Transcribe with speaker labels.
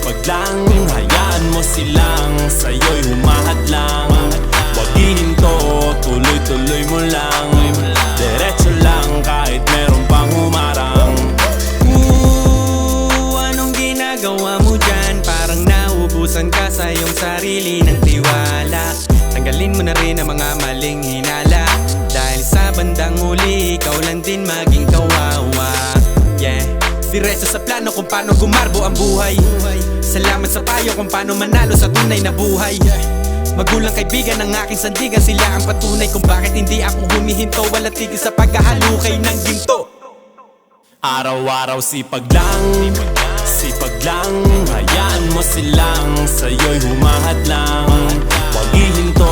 Speaker 1: sipag lang, hayaan mo silang sa'yo'y humahadlang. Wag hihinto, tuloy-tuloy mo lang, diretso lang kahit meron pang humarang.
Speaker 2: Anong ginagawa mo dyan? Parang naubusan ka sa iyong sarili ng tiwala. Tanggalin mo na rin ang mga maling hinala, dahil sa bandang huli ikaw lang din maging kawawa. Yeah, diretso sa plano kung paano gumarbo ang buhay. Salamat sa payo kung paano manalo sa tunay na buhay. Magulang kaibigan ng aking sandigan, sila ang patunay kung bakit hindi ako humihinto. Walang tigil sa pagkahalukay ng ginto.
Speaker 1: Araw-araw sipag lang, hayaan mo silang sa'yo'y humahadlang. Wag hihinto,